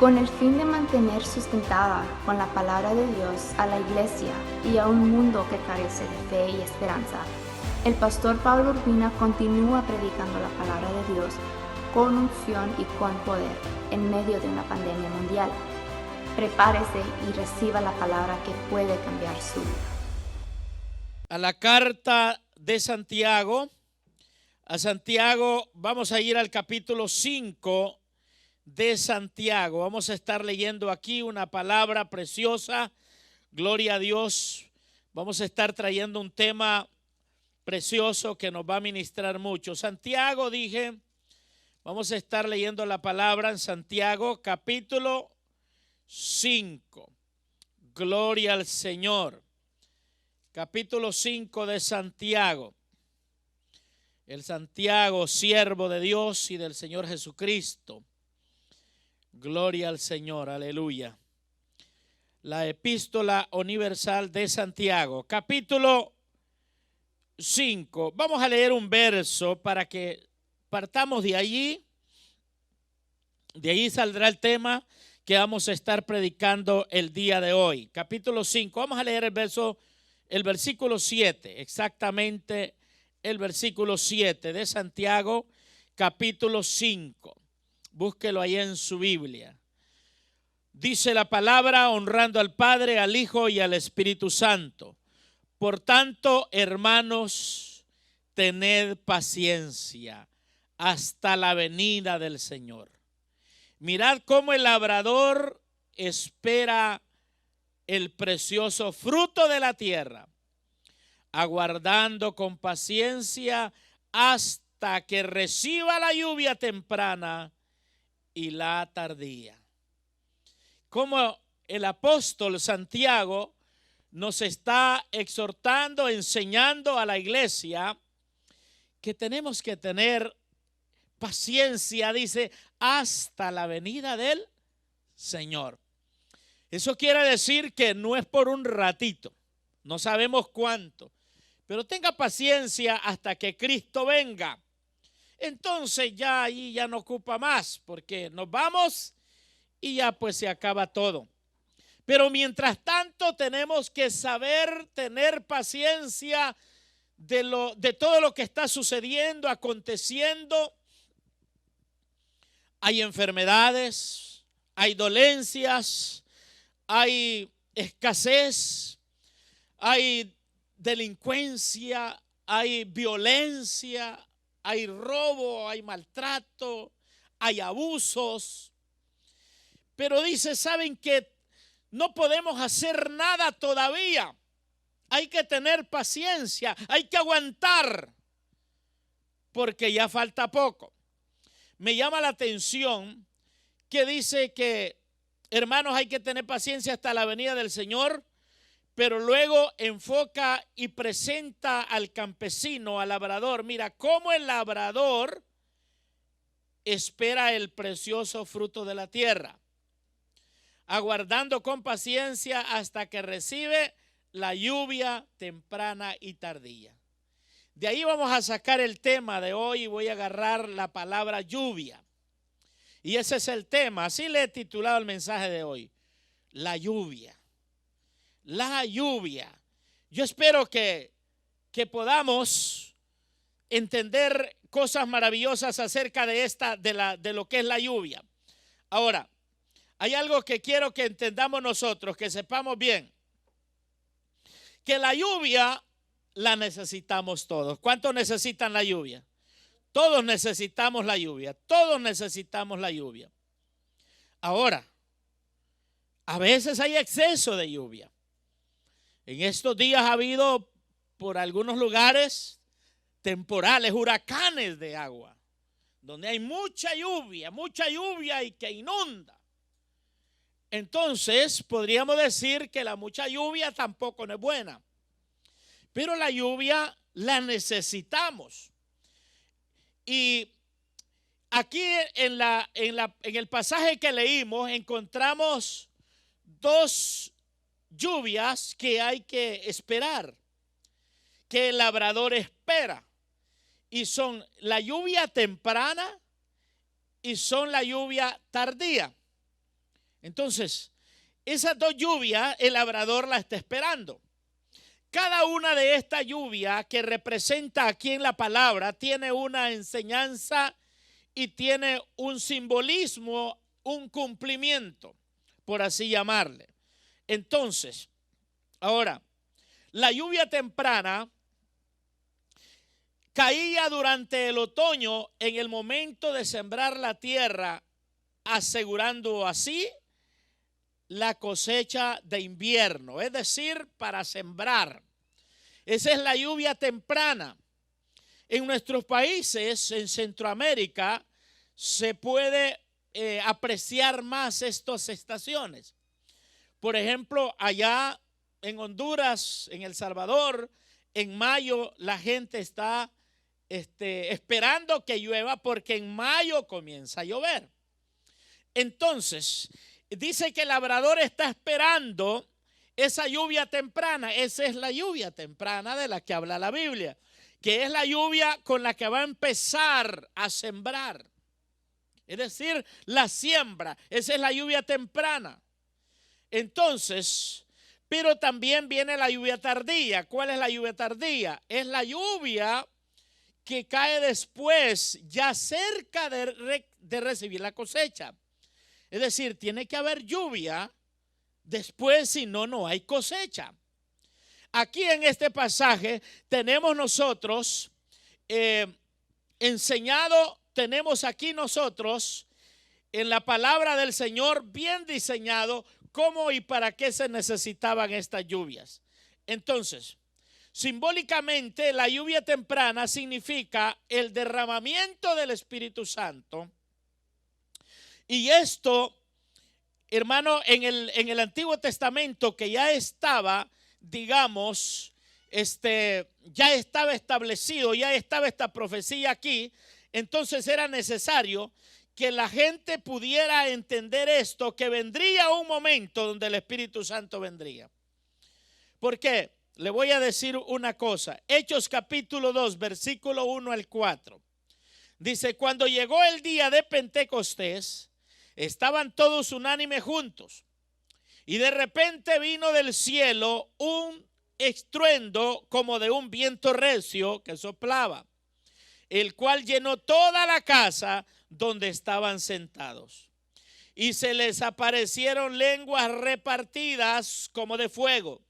con el fin de mantener sustentada con la palabra de Dios a la iglesia y a un mundo que carece de fe y esperanza. El pastor Pablo Urbina continúa predicando la palabra de Dios con unción y con poder en medio de una pandemia mundial. Prepárese y reciba la palabra que puede cambiar su vida. A la carta de Santiago, vamos a ir al capítulo 5 de Santiago. Vamos a estar leyendo aquí una palabra preciosa, gloria a Dios. Vamos a estar trayendo un tema precioso que nos va a ministrar mucho. Santiago, dije, vamos a estar leyendo la palabra en Santiago, capítulo 5. Gloria al Señor. Capítulo 5 de Santiago. El Santiago, siervo de Dios y del Señor Jesucristo. Gloria al Señor, aleluya. La epístola universal de Santiago, capítulo 5. Vamos a leer un verso para que partamos de allí. De allí saldrá el tema que vamos a estar predicando el día de hoy. Capítulo 5. Vamos a leer el versículo 7, exactamente el versículo 7 de Santiago, capítulo 5. Búsquelo ahí en su Biblia. Dice la palabra, honrando al Padre, al Hijo y al Espíritu Santo. Por tanto, hermanos, tened paciencia hasta la venida del Señor. Mirad cómo el labrador espera el precioso fruto de la tierra, aguardando con paciencia hasta que reciba la lluvia temprana y la tardía. Como el apóstol Santiago nos está exhortando, enseñando a la iglesia que tenemos que tener paciencia, dice, hasta la venida del Señor. Eso quiere decir que no es por un ratito, no sabemos cuánto, pero tenga paciencia hasta que Cristo venga. Entonces ya ahí ya no ocupa más, porque nos vamos y ya pues se acaba todo. Pero mientras tanto tenemos que saber tener paciencia de todo lo que está sucediendo, aconteciendo. Hay enfermedades, hay dolencias, hay escasez, hay delincuencia, hay violencia, hay robo, hay maltrato, hay abusos. Pero dice, ¿saben qué? No podemos hacer nada todavía. Hay que tener paciencia, hay que aguantar, porque ya falta poco. Me llama la atención que dice que, hermanos, hay que tener paciencia hasta la venida del Señor, pero luego enfoca y presenta al campesino, al labrador. Mira cómo el labrador espera el precioso fruto de la tierra, aguardando con paciencia hasta que recibe la lluvia temprana y tardía. De ahí vamos a sacar el tema de hoy y voy a agarrar la palabra lluvia. Y ese es el tema, así le he titulado el mensaje de hoy, la lluvia. La lluvia. Yo espero que podamos entender cosas maravillosas acerca de lo que es la lluvia. Ahora, hay algo que quiero que entendamos nosotros, que sepamos bien, que la lluvia la necesitamos todos. ¿Cuántos necesitan la lluvia? Todos necesitamos la lluvia, todos necesitamos la lluvia. Ahora, a veces hay exceso de lluvia. En estos días ha habido por algunos lugares temporales, huracanes de agua, donde hay mucha lluvia y que inunda. Entonces podríamos decir que la mucha lluvia tampoco no es buena, pero la lluvia la necesitamos. Y aquí en el pasaje que leímos encontramos dos lluvias que hay que esperar, que el labrador espera, y son la lluvia temprana y son la lluvia tardía. Entonces, esas dos lluvias, el labrador la está esperando. Cada una de estas lluvias que representa aquí en la palabra tiene una enseñanza y tiene un simbolismo, un cumplimiento, por así llamarle. Entonces, ahora, la lluvia temprana caía durante el otoño en el momento de sembrar la tierra, asegurando así la cosecha de invierno, es decir, para sembrar. Esa es la lluvia temprana. En nuestros países, en Centroamérica, se puede apreciar más estas estaciones. Por ejemplo, allá en Honduras, en El Salvador, en mayo la gente está esperando que llueva porque en mayo comienza a llover. Entonces, dice que el labrador está esperando esa lluvia temprana. Esa es la lluvia temprana de la que habla la Biblia, que es la lluvia con la que va a empezar a sembrar. Es decir, la siembra. Esa es la lluvia temprana. Entonces, pero también viene la lluvia tardía. ¿Cuál es la lluvia tardía? Es la lluvia que cae después, ya cerca de recibir la cosecha. Es decir, tiene que haber lluvia después, si no, no hay cosecha. Aquí en este pasaje tenemos nosotros enseñado, tenemos aquí nosotros en la palabra del Señor bien diseñado cómo y para qué se necesitaban estas lluvias. Entonces, simbólicamente la lluvia temprana significa el derramamiento del Espíritu Santo. Y esto, hermano, en el Antiguo Testamento, que ya estaba, digamos, ya estaba establecido, ya estaba esta profecía aquí, entonces era necesario que la gente pudiera entender esto, que vendría un momento donde el Espíritu Santo vendría. ¿Por qué? Le voy a decir una cosa. Hechos capítulo 2, versículo 1 al 4. Dice, cuando llegó el día de Pentecostés, estaban todos unánimes juntos. Y de repente vino del cielo un estruendo como de un viento recio que soplaba, el cual llenó toda la casa donde estaban sentados. Y se les aparecieron lenguas repartidas como de fuego,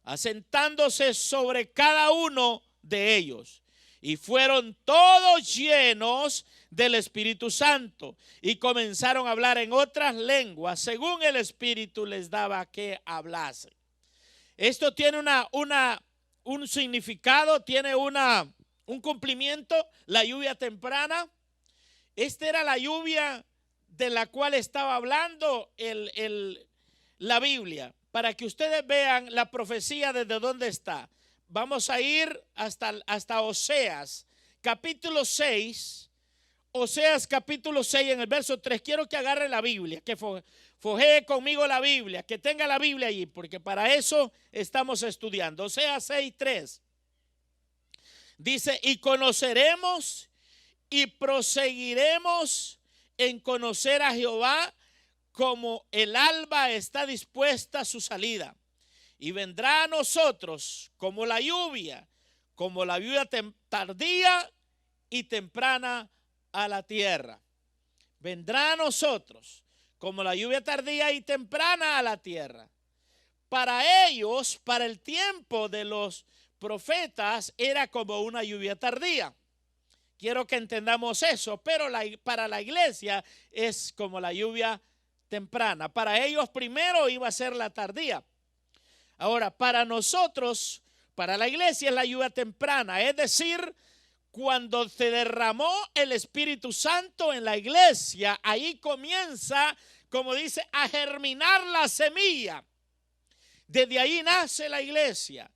asentándose sobre cada uno de ellos. Y fueron todos llenos del Espíritu Santo y comenzaron a hablar en otras lenguas según el Espíritu les daba que hablasen. Esto tiene un significado, tiene un cumplimiento, la lluvia temprana. Esta era la lluvia de la cual estaba hablando la Biblia, para que ustedes vean la profecía desde dónde está. Vamos a ir hasta Oseas, capítulo 6. Oseas, capítulo 6, en el verso 3. Quiero que agarre la Biblia, que fojee conmigo la Biblia, que tenga la Biblia allí, porque para eso estamos estudiando. Oseas 6, 3. Dice, y conoceremos y proseguiremos en conocer a Jehová como el alba está dispuesta a su salida. Y vendrá a nosotros como la lluvia tardía y temprana a la tierra. Vendrá a nosotros como la lluvia tardía y temprana a la tierra. Para ellos, para el tiempo de los profetas, era como una lluvia tardía. Quiero que entendamos eso, pero para la iglesia es como la lluvia temprana. Para ellos primero iba a ser la tardía. Ahora, para nosotros, para la iglesia es la lluvia temprana, es decir, cuando se derramó el Espíritu Santo en la iglesia, ahí comienza, como dice, a germinar la semilla. Desde ahí nace la iglesia.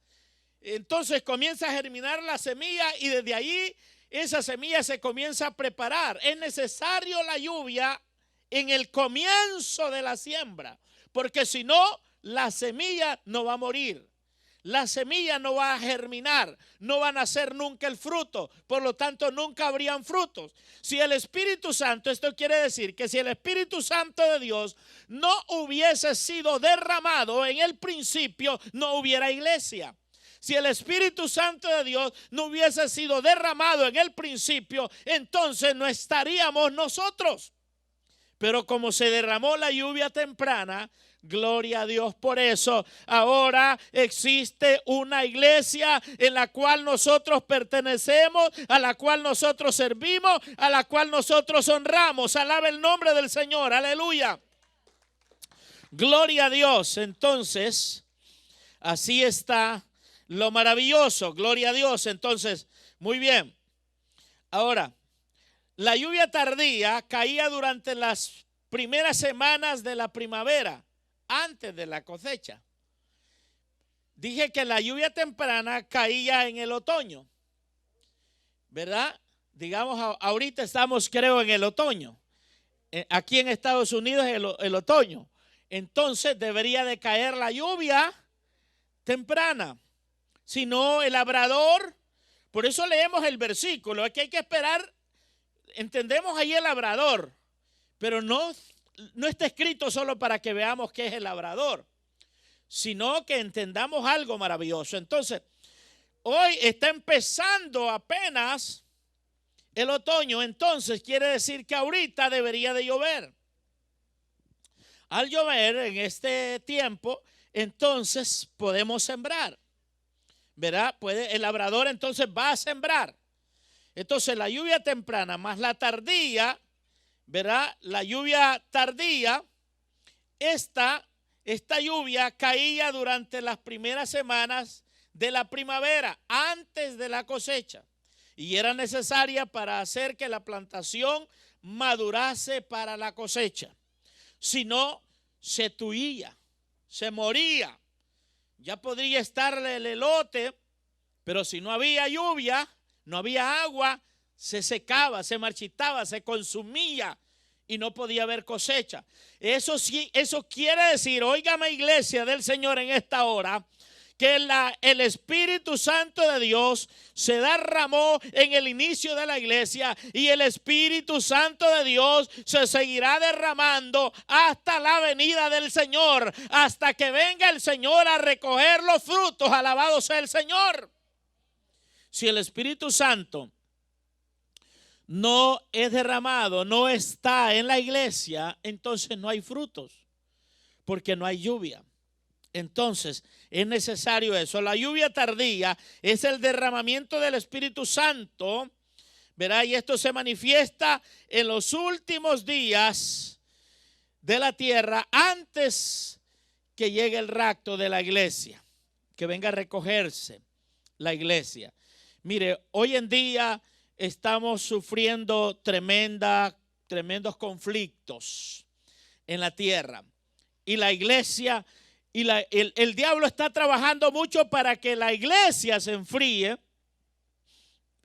Entonces comienza a germinar la semilla y desde ahí esa semilla se comienza a preparar. Es necesario la lluvia en el comienzo de la siembra, porque si no, la semilla no va a morir. la semilla no va a germinar, no van a nacer nunca el fruto, por lo tanto nunca habrían frutos. Si el Espíritu Santo, esto quiere decir que si el Espíritu Santo de Dios no hubiese sido derramado en el principio, no hubiera iglesia. Si el Espíritu Santo de Dios no hubiese sido derramado en el principio, entonces no estaríamos nosotros. Pero como se derramó la lluvia temprana, gloria a Dios por eso, ahora existe una iglesia en la cual nosotros pertenecemos, a la cual nosotros servimos, a la cual nosotros honramos. Alaba el nombre del Señor, aleluya. Gloria a Dios. Entonces, así está lo maravilloso, gloria a Dios. Entonces, muy bien. Ahora, la lluvia tardía caía durante las primeras semanas de la primavera, antes de la cosecha. Dije que la lluvia temprana caía en el otoño, ¿verdad? Digamos, ahorita estamos, creo, en el otoño. Aquí en Estados Unidos es el otoño. Entonces debería de caer la lluvia temprana. Si no, el labrador, por eso leemos el versículo, es que hay que esperar. Entendemos ahí el labrador, pero no está escrito solo para que veamos qué es el labrador, sino que entendamos algo maravilloso. Entonces, hoy está empezando apenas el otoño, entonces quiere decir que ahorita debería de llover. Al llover en este tiempo, entonces podemos sembrar, ¿verdad? El labrador entonces va a sembrar. Entonces la lluvia temprana más la tardía, ¿verdad? La lluvia tardía, esta lluvia caía durante las primeras semanas de la primavera, antes de la cosecha, y era necesaria para hacer que la plantación madurase para la cosecha. Si no, se tuía, se moría. Ya podría estarle el elote, pero si no había lluvia, no había agua, se secaba, se marchitaba, se consumía y no podía haber cosecha. Eso sí, eso quiere decir, óigame iglesia del Señor en esta hora, que el Espíritu Santo de Dios se derramó en el inicio de la iglesia y el Espíritu Santo de Dios se seguirá derramando hasta la venida del Señor, hasta que venga el Señor a recoger los frutos. Alabado sea el Señor. Si el Espíritu Santo no es derramado, no está en la iglesia, entonces no hay frutos, porque no hay lluvia. Entonces es necesario eso. La lluvia tardía es el derramamiento del Espíritu Santo, ¿verdad? Y esto se manifiesta en los últimos días de la tierra, antes que llegue el rapto de la iglesia, que venga a recogerse la iglesia. Mire, hoy en día estamos sufriendo tremendos conflictos en la tierra. Y la iglesia, el diablo está trabajando mucho para que la iglesia se enfríe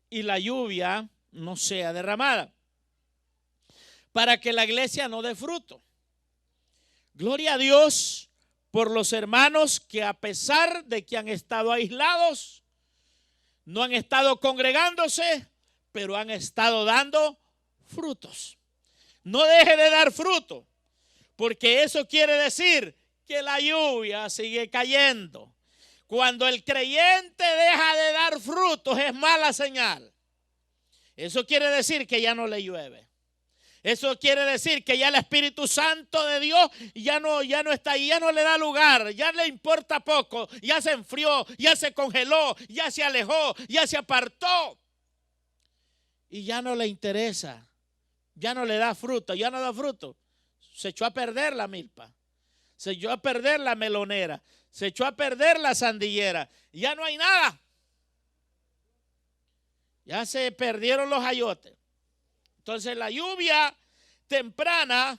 y la lluvia no sea derramada, para que la iglesia no dé fruto. Gloria a Dios por los hermanos que, a pesar de que han estado aislados, no han estado congregándose, pero han estado dando frutos. No deje de dar fruto, porque eso quiere decir que la lluvia sigue cayendo. Cuando el creyente deja de dar frutos es mala señal. Eso quiere decir que ya no le llueve. Eso quiere decir que ya el Espíritu Santo de Dios ya no está ahí, ya no le da lugar, ya le importa poco, ya se enfrió, ya se congeló, ya se alejó, ya se apartó. Y ya no le interesa, ya no le da fruto, ya no da fruto. Se echó a perder la milpa, se echó a perder la melonera, se echó a perder la sandillera, ya no hay nada. Ya se perdieron los ayotes. Entonces la lluvia temprana,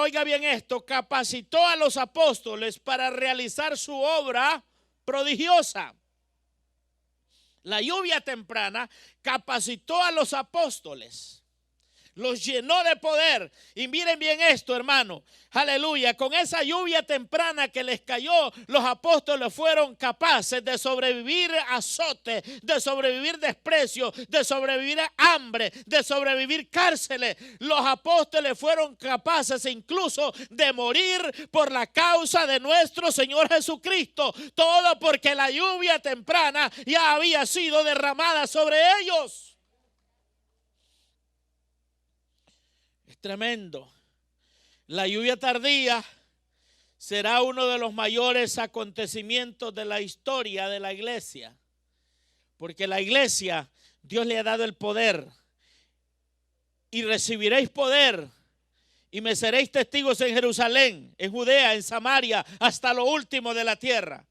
oiga bien esto, capacitó a los apóstoles para realizar su obra prodigiosa. La lluvia temprana capacitó a los apóstoles. los llenó de poder. Y miren bien esto, hermano, aleluya, con esa lluvia temprana que les cayó, los apóstoles fueron capaces de sobrevivir azote, de sobrevivir desprecio, de sobrevivir hambre, de sobrevivir cárceles. Los apóstoles fueron capaces incluso de morir por la causa de nuestro Señor Jesucristo. Todo porque la lluvia temprana ya había sido derramada sobre ellos. Es tremendo. La lluvia tardía será uno de los mayores acontecimientos de la historia de la iglesia. Porque la iglesia, Dios le ha dado el poder. Y recibiréis poder. Y me seréis testigos en Jerusalén, en Judea, en Samaria, hasta lo último de la tierra.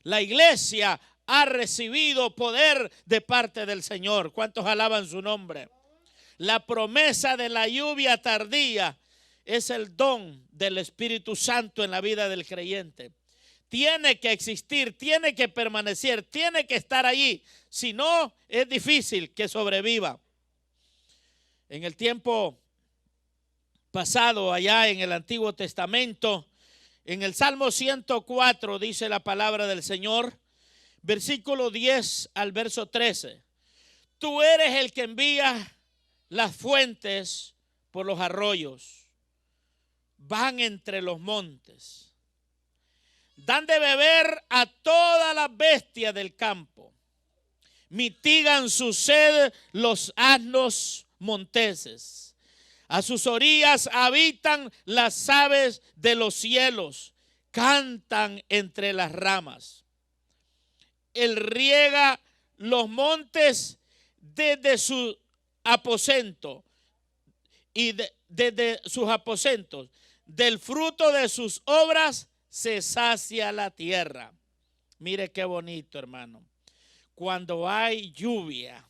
La iglesia ha recibido poder de parte del Señor. ¿Cuántos alaban su nombre? La promesa de la lluvia tardía es el don del Espíritu Santo en la vida del creyente. Tiene que existir, tiene que permanecer, tiene que estar allí. Si no, es difícil que sobreviva. En el tiempo pasado, allá en el Antiguo Testamento, en el Salmo 104 dice la palabra del Señor, versículo 10 al verso 13. Tú eres el que envía las fuentes por los arroyos, van entre los montes, dan de beber a todas las bestias del campo, mitigan su sed los asnos monteses, a sus orillas habitan las aves de los cielos, cantan entre las ramas. Él riega los montes desde su aposento y desde sus aposentos, del fruto de sus obras se sacia la tierra. Mire qué bonito, hermano. Cuando hay lluvia,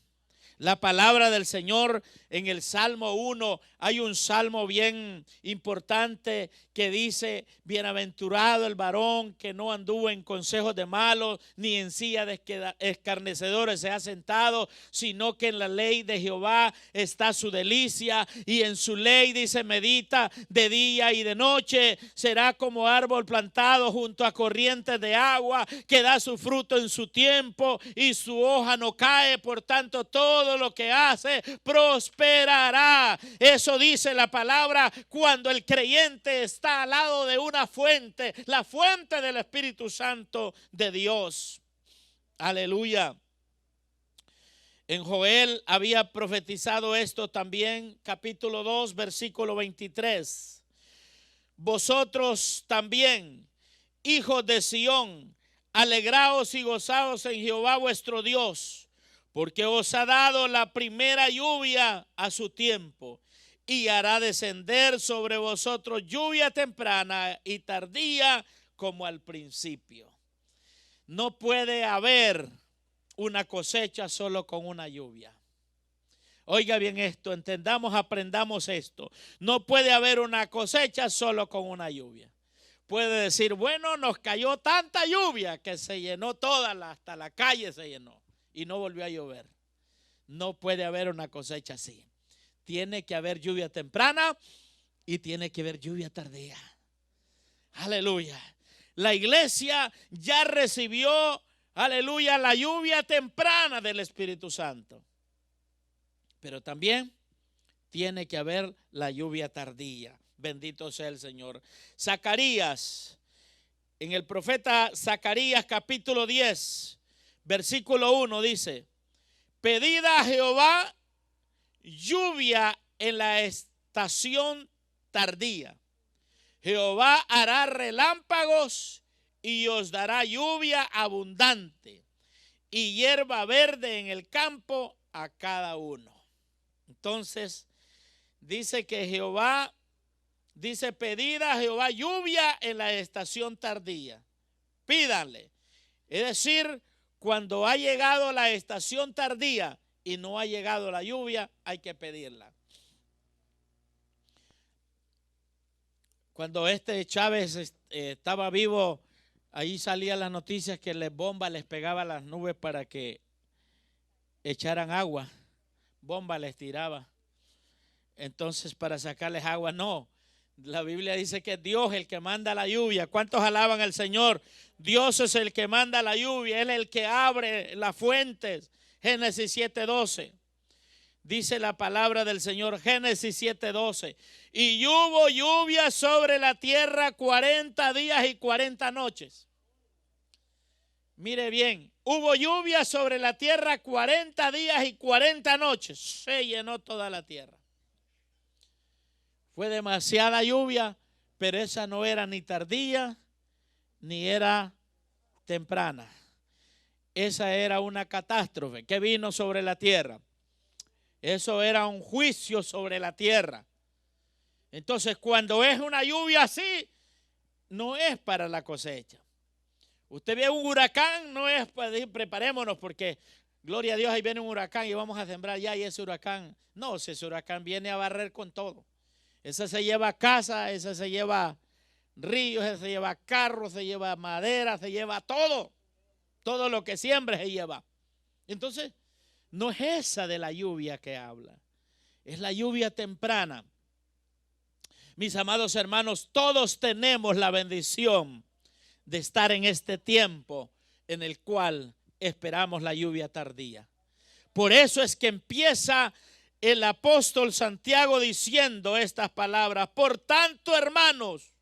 la palabra del Señor en el Salmo 1, hay un salmo bien importante que dice, bienaventurado el varón que no anduvo en consejos de malos, ni en silla de escarnecedores se ha sentado, sino que en la ley de Jehová está su delicia, y en su ley dice, medita de día y de noche. Será como árbol plantado junto a corrientes de agua, que da su fruto en su tiempo, y su hoja no cae, por tanto todo lo que hace prosperará. Eso dice la palabra cuando el creyente está al lado de una fuente, la fuente del Espíritu Santo de Dios. Aleluya. En Joel había profetizado esto también, capítulo 2, versículo 23. Vosotros también, hijos de Sión, alegraos y gozaos en Jehová vuestro Dios, porque os ha dado la primera lluvia a su tiempo, y hará descender sobre vosotros lluvia temprana y tardía como al principio. No puede haber una cosecha solo con una lluvia. Oiga bien esto, entendamos, aprendamos esto. No puede haber una cosecha solo con una lluvia. Puede decir, bueno, nos cayó tanta lluvia que se llenó toda, hasta la calle se llenó y no volvió a llover. No puede haber una cosecha así. Tiene que haber lluvia temprana y tiene que haber lluvia tardía. Aleluya. La iglesia ya recibió, aleluya, la lluvia temprana del Espíritu Santo. Pero también tiene que haber la lluvia tardía. Bendito sea el Señor. Zacarías, en el profeta Zacarías capítulo 10, versículo 1 dice, pedid a Jehová lluvia en la estación tardía. Jehová hará relámpagos y os dará lluvia abundante y hierba verde en el campo a cada uno. Entonces dice que Jehová, dice pedid a Jehová lluvia en la estación tardía. Pídanle. Es decir, cuando ha llegado la estación tardía y no ha llegado la lluvia, hay que pedirla. Cuando Chávez estaba vivo, ahí salían las noticias que les bomba les pegaba a las nubes para que echaran agua. Bomba les tiraba. entonces para sacarles agua. No, la Biblia dice que es Dios el que manda la lluvia. ¿Cuántos alaban al Señor? Dios es el que manda la lluvia, Él es el que abre las fuentes. Génesis 7:12. Dice la palabra del Señor, Génesis 7:12. Y hubo lluvia sobre la tierra 40 días y 40 noches. Mire bien, hubo lluvia sobre la tierra 40 días y 40 noches. Se llenó toda la tierra. Fue demasiada lluvia, pero esa no era ni tardía ni era temprana. Esa era una catástrofe que vino sobre la tierra. Eso era un juicio sobre la tierra. Entonces, cuando es una lluvia así, no es para la cosecha. Usted ve un huracán, no es para decir preparémonos porque, gloria a Dios, ahí viene un huracán y vamos a sembrar ya y ese huracán. No, si ese huracán viene a barrer con todo. Ese se lleva casa, ese se lleva ríos, ese se lleva carros, se lleva madera, se lleva todo. Todo lo que siembra se lleva. Entonces, no es esa de la lluvia que habla, es la lluvia temprana. Mis amados hermanos, todos tenemos la bendición de estar en este tiempo en el cual esperamos la lluvia tardía. Por eso es que empieza el apóstol Santiago diciendo estas palabras: por tanto, hermanos,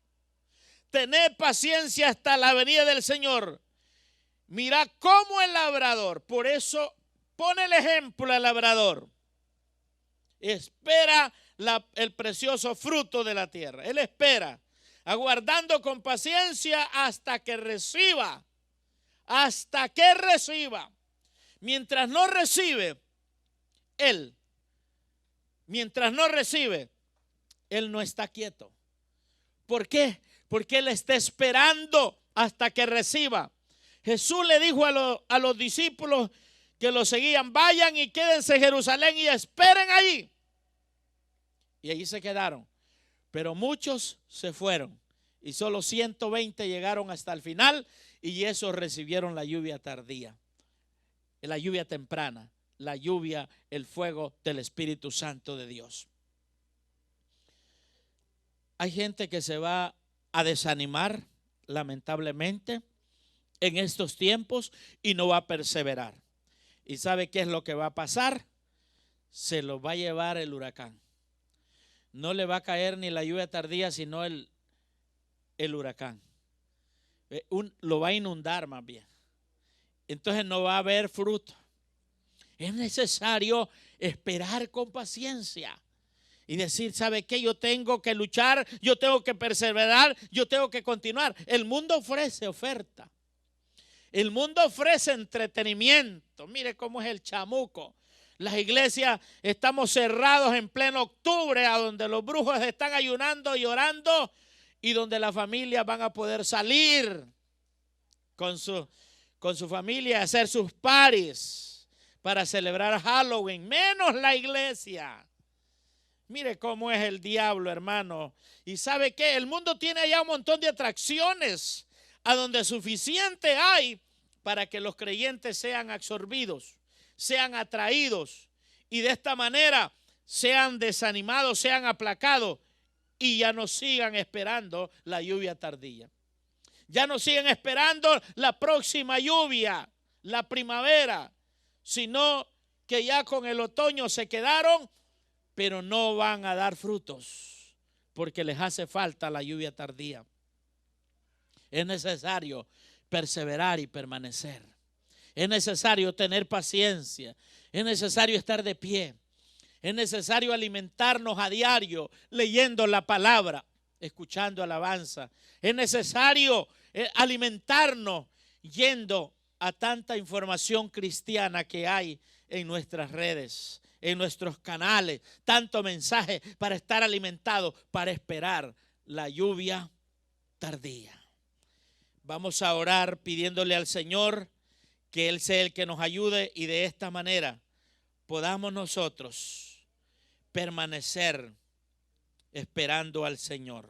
tened paciencia hasta la venida del Señor. Mira cómo el labrador, por eso pone el ejemplo al labrador, espera el precioso fruto de la tierra. Él espera, aguardando con paciencia hasta que reciba. Hasta que reciba. Mientras no recibe, él no está quieto. ¿Por qué? Porque él está esperando hasta que reciba. Jesús le dijo a los discípulos que lo seguían: vayan y quédense en Jerusalén y esperen allí. Y allí se quedaron. Pero muchos se fueron y solo 120 llegaron hasta el final, y esos recibieron la lluvia tardía, la lluvia temprana, la lluvia, el fuego del Espíritu Santo de Dios. Hay gente que se va a desanimar, lamentablemente, en estos tiempos y no va a perseverar. ¿Y sabe qué es lo que va a pasar? Se lo va a llevar el huracán. No le va a caer ni la lluvia tardía, sino el huracán. Lo va a inundar más bien. Entonces no va a haber fruto. Es necesario esperar con paciencia y decir: ¿sabe qué? Yo tengo que luchar, yo tengo que perseverar, yo tengo que continuar. El mundo ofrece oferta. El mundo ofrece entretenimiento. Mire cómo es el chamuco. Las iglesias estamos cerrados en pleno octubre, a donde los brujos están ayunando y orando, y donde las familias van a poder salir con su familia a hacer sus paris para celebrar Halloween, menos la iglesia. Mire cómo es el diablo, hermano. Y ¿sabe qué? El mundo tiene allá un montón de atracciones a donde suficiente hay para que los creyentes sean absorbidos, sean atraídos, y de esta manera sean desanimados, sean aplacados, y ya no sigan esperando la lluvia tardía. Ya no siguen esperando la próxima lluvia, la primavera, sino que ya con el otoño se quedaron, pero no van a dar frutos porque les hace falta la lluvia tardía. Es necesario perseverar y permanecer. Es necesario tener paciencia. Es necesario estar de pie. Es necesario alimentarnos a diario leyendo la palabra, escuchando alabanza. Es necesario alimentarnos yendo a tanta información cristiana que hay en nuestras redes, en nuestros canales, tanto mensaje para estar alimentados, para esperar la lluvia tardía. Vamos a orar pidiéndole al Señor que Él sea el que nos ayude, y de esta manera podamos nosotros permanecer esperando al Señor.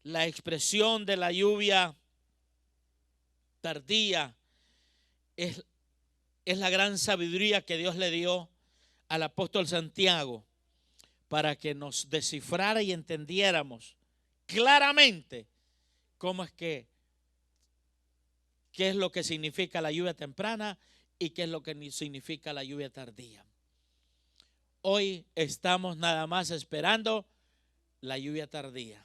La expresión de la lluvia tardía es la gran sabiduría que Dios le dio al apóstol Santiago para que nos descifrara y entendiéramos claramente cómo es qué es lo que significa la lluvia temprana y qué es lo que significa la lluvia tardía. Hoy estamos nada más esperando la lluvia tardía,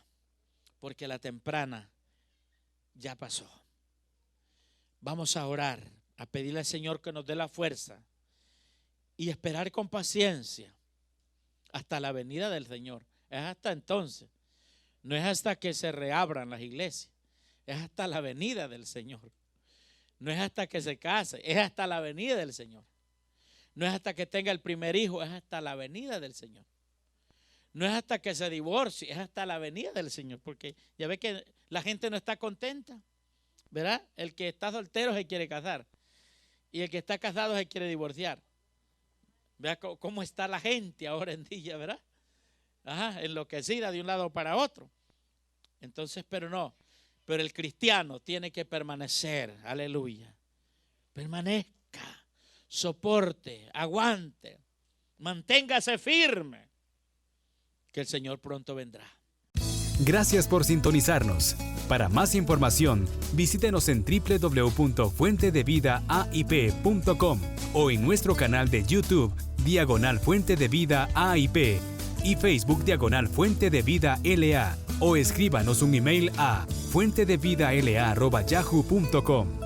porque la temprana ya pasó. Vamos a orar, a pedirle al Señor que nos dé la fuerza y esperar con paciencia hasta la venida del Señor. Es hasta entonces, no es hasta que se reabran las iglesias, es hasta la venida del Señor. No es hasta que se case, es hasta la venida del Señor. No es hasta que tenga el primer hijo, es hasta la venida del Señor. No es hasta que se divorcie, es hasta la venida del Señor. Porque ya ve que la gente no está contenta, ¿verdad? El que está soltero se quiere casar y el que está casado se quiere divorciar. Vea cómo está la gente ahora en día, ¿verdad? Enloquecida de un lado para otro. Entonces, pero el cristiano tiene que permanecer, aleluya. Permanezca, soporte, aguante, manténgase firme, que el Señor pronto vendrá. Gracias por sintonizarnos. Para más información, visítenos en www.fuentedevidaaip.com o en nuestro canal de YouTube, Fuente de Vida AIP, y Facebook, Fuente de Vida LA, o escríbanos un email a fuentedevidala@yahoo.com.